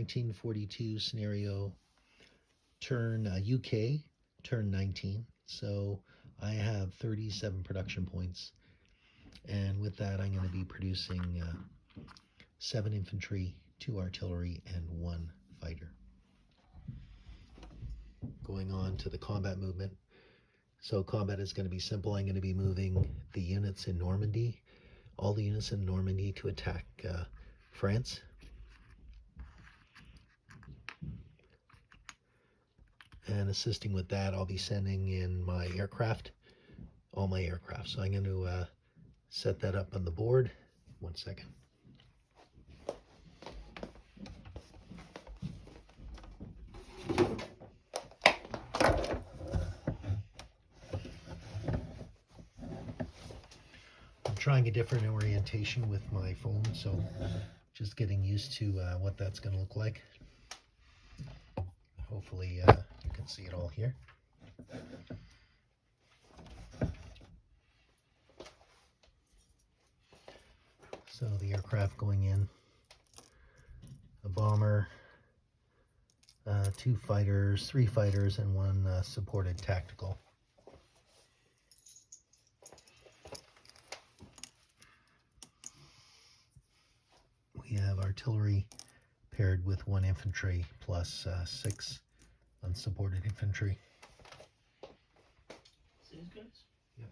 1942 scenario, turn UK, turn 19. So I have 37 production points. And with that, I'm going to be producing 7 infantry, 2 artillery, and 1 fighter. Going on to the combat movement. So combat is going to be simple. I'm going to be moving the units in Normandy, all the units in Normandy, to attack France. And assisting with that, I'll be sending in my aircraft, all my aircraft. So I'm going to set that up on the board. 1 second. I'm trying a different orientation with my phone, so just getting used to what that's going to look like. Hopefully you can see it all here. So the aircraft going in, a bomber, 2 fighters, 3 fighters, and 1 supported tactical. We have artillery paired with 1 infantry plus 6 unsupported infantry. These guys? Yep.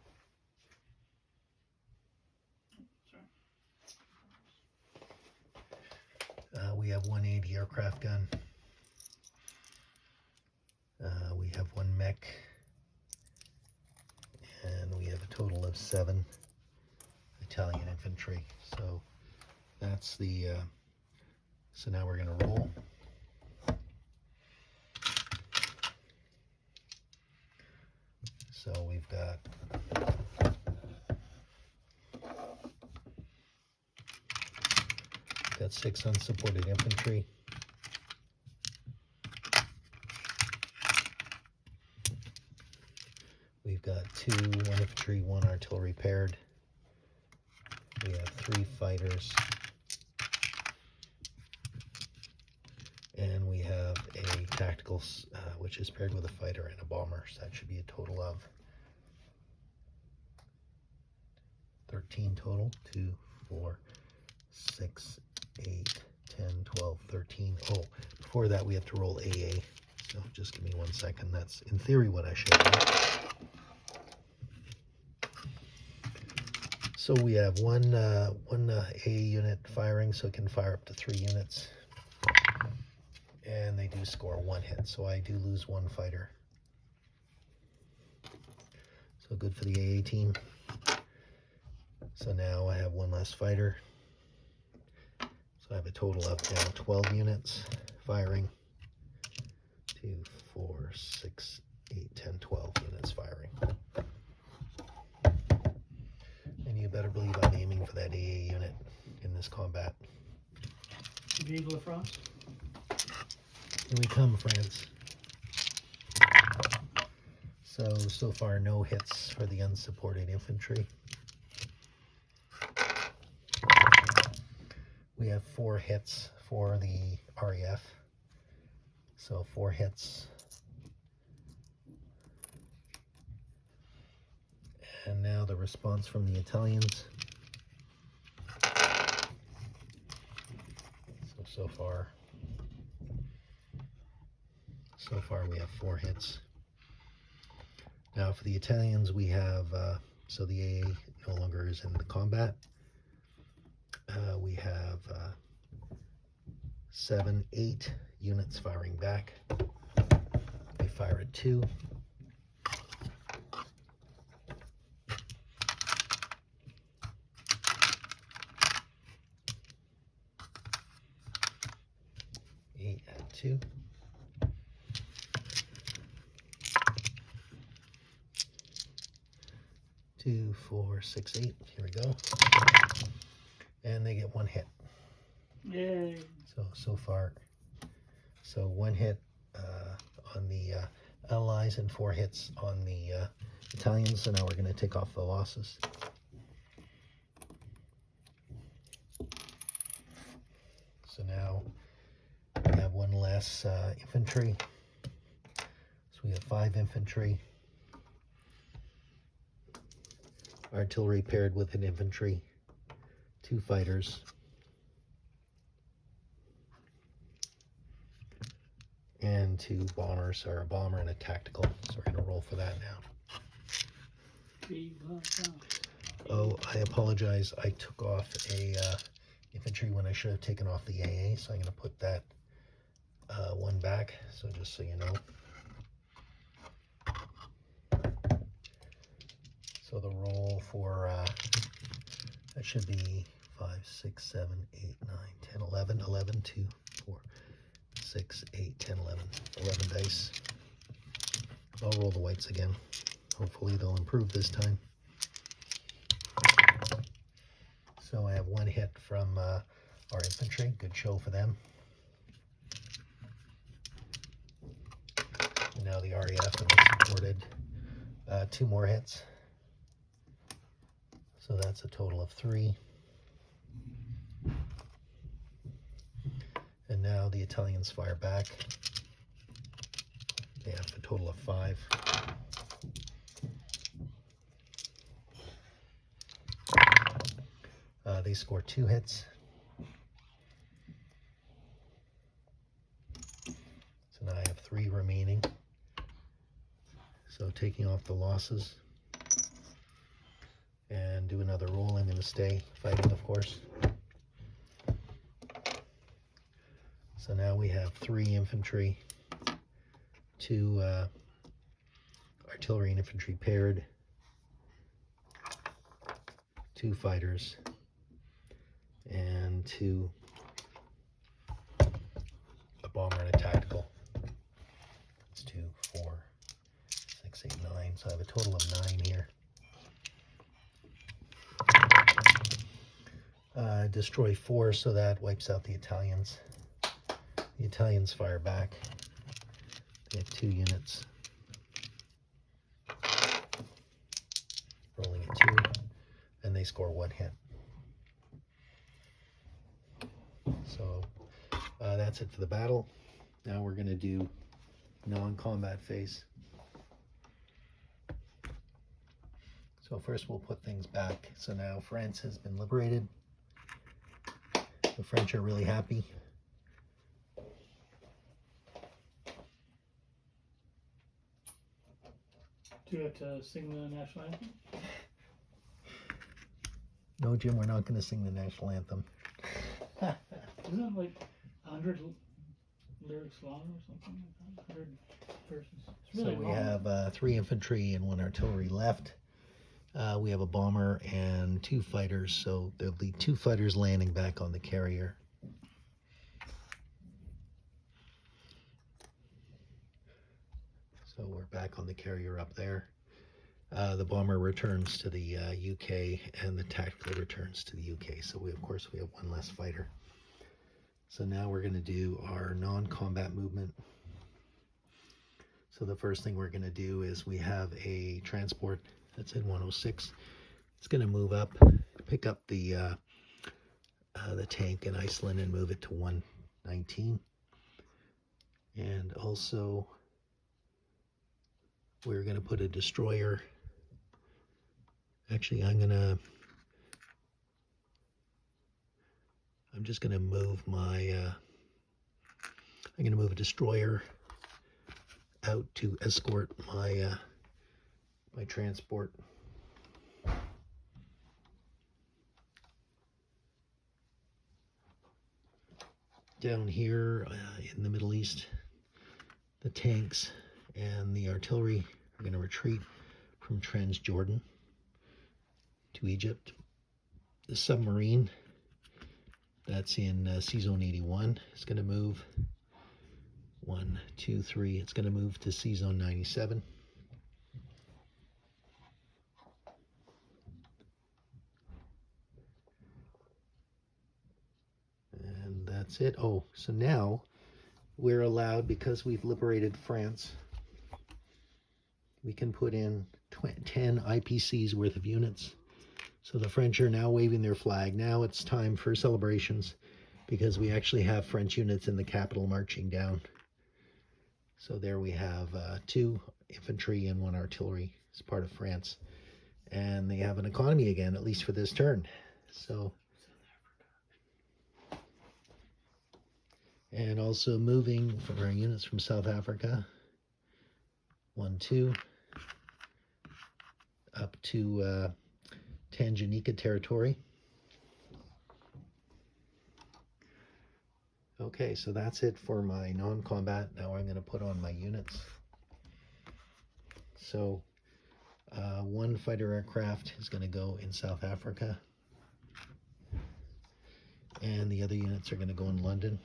Sorry. We have 1 anti-aircraft gun. We have 1 mech. And we have a total of 7 Italian infantry. So that's the, so now we're going to roll. So we've got got 6 unsupported infantry. We've got 2 infantry, 1 artillery paired. We have 3 fighters. And we have a tactical, which is paired with a fighter and a bomber. So that should be a total of 13 total. 2, 4, 6, 8, 10, 12, 13. Oh, before that we have to roll AA. So just give me 1 second. That's in theory what I should do. So we have one AA unit firing, so it can fire up to 3 units. And they do score 1 hit, so I do lose 1 fighter. So good for the AA team. So now I have 1 less fighter. So I have a total of now 12 units firing. 2, 4, 6, 8, 10, 12 units firing. And you better believe I'm aiming for that AA unit in this combat. Vive la France. Here we come, France. So far no hits for the unsupported infantry. We have 4 hits for the RAF. So 4 hits. And now the response from the Italians. So far we have 4 hits. Now for the Italians we have, so the AA no longer is in the combat. We have 8 units firing back. They fire at 2. At 2. 2, 4, 6, 8. Here we go. And they get 1 hit. Yay. So far, so 1 hit on the Allies and 4 hits on the Italians. So now we're going to take off the losses. So now we have less infantry. So we have 5 infantry, artillery paired with an infantry, 2 fighters, and 2 bombers, or a bomber and a tactical. So we're going to roll for that now. Oh, I apologize. I took off a infantry when I should have taken off the AA, so I'm going to put that one back. So just so you know. So the roll for that should be 5, 6, 7, 8, 9, 10, 11, 11, 2, 4, 6, 8, 10, 11, 11 dice. I'll roll the whites again. Hopefully they'll improve this time. So I have 1 hit from our infantry. Good show for them. And now the RAF and the supported 2 more hits. So that's a total of 3. And now the Italians fire back. They have a total of 5. They score 2 hits. So now I have 3 remaining. So taking off the losses and do another roll. I'm going to stay fighting, of course. So now we have 3 infantry, 2 artillery and infantry paired, 2 fighters, and 2 a bomber and a tactical. That's 2, 4, 6, 8, 9. So I have a total of 9 here. Destroy 4, so that wipes out the Italians. The Italians fire back. They have 2 units. Rolling a 2, and they score 1 hit. So that's it for the battle. Now we're going to do non-combat phase. So first we'll put things back. So now France has been liberated. The French are really happy. Do you have to sing the national anthem? No, Jim, we're not going to sing the national anthem. Isn't it like 100 lyrics long or something like that? 100 verses. It's really So we long. have 3 infantry and 1 artillery left. We have a bomber and 2 fighters, so there'll be 2 fighters landing back on the carrier. So we're back on the carrier up there. The bomber returns to the UK, and the tactical returns to the UK. So we, of course, we have 1 less fighter. So now we're going to do our non-combat movement. So the first thing we're going to do is we have a transport that's in 106. It's going to move up, pick up the tank in Iceland and move it to 119. And also we're going to put a destroyer. Actually, I'm just going to move my I'm going to move a destroyer out to escort my my transport. Down here in the Middle East, the tanks and the artillery are going to retreat from Transjordan to Egypt. The submarine that's in Sea Zone 81 is going to move 1, 2, 3. It's going to move to Sea Zone 97. And that's it. Oh, so now we're allowed, because we've liberated France, we can put in 10 IPCs worth of units. So the French are now waving their flag. Now it's time for celebrations. because we actually have French units in the capital marching down. So there we have 2 infantry and 1 artillery as part of France. And they have an economy again, at least for this turn. So, and also moving from our units from South Africa, 1, 2, up to Tanganyika territory. Okay, so that's it for my non-combat. Now I'm going to put on my units. So 1 fighter aircraft is going to go in South Africa, and the other units are going to go in London.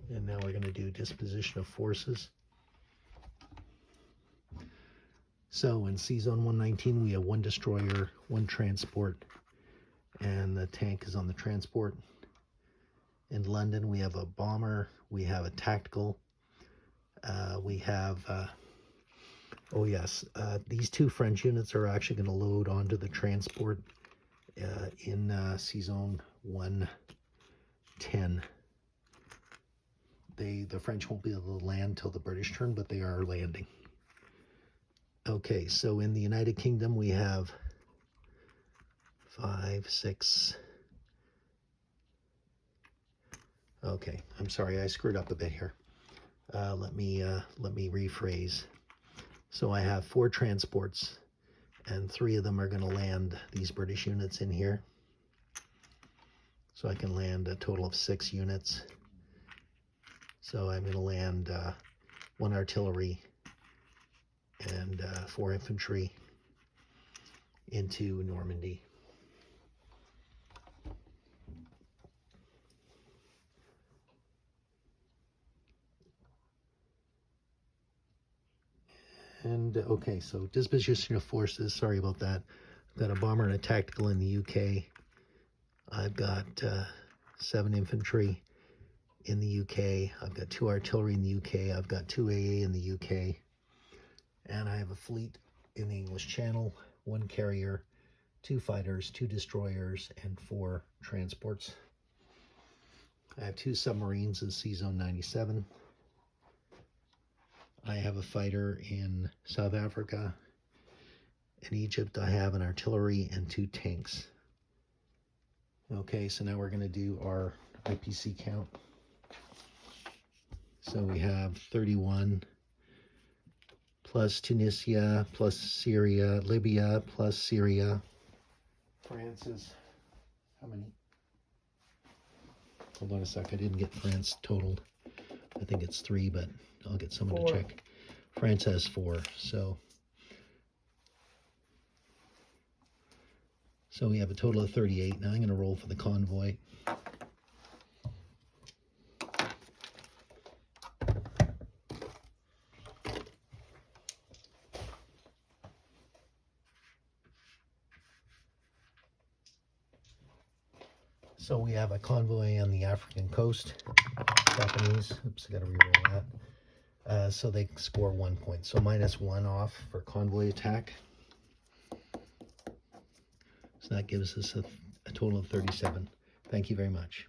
And now we're going to do disposition of forces. So in C-Zone 119, we have 1 destroyer, 1 transport, and the tank is on the transport. In London, we have a bomber, we have a tactical, we have, oh yes, these 2 French units are actually going to load onto the transport in C-Zone 110. The French won't be able to land till the British turn, but they are landing. Okay, so in the United Kingdom, we have 5, 6. Okay, I'm sorry, I screwed up a bit here. Let me rephrase. So I have 4 transports, and 3 of them are going to land these British units in here. So I can land a total of 6 units. So I'm going to land 1 artillery and 4 infantry into Normandy. And okay, so disposition of forces, sorry about that. I've got a bomber and a tactical in the UK. I've got 7 infantry in the UK. I've got 2 artillery in the UK. I've got 2 AA in the UK. And I have a fleet in the English Channel, 1 carrier, 2 fighters, 2 destroyers, and 4 transports. I have 2 submarines in C-Zone 97. I have a fighter in South Africa. In Egypt, I have an artillery and 2 tanks. Okay, so now we're going to do our IPC count. So we have 31 plus Tunisia plus Syria, Libya plus Syria. France is how many? Hold on a sec, I didn't get France totaled. I think it's 3, but I'll get someone 4. to check. France has 4, so we have a total of 38. Now I'm going to roll for the convoy. So we have a convoy on the African coast, Japanese. Oops, I got to reroll that. So they score 1 point. So -1 off for convoy attack. So that gives us a total of 37. Thank you very much.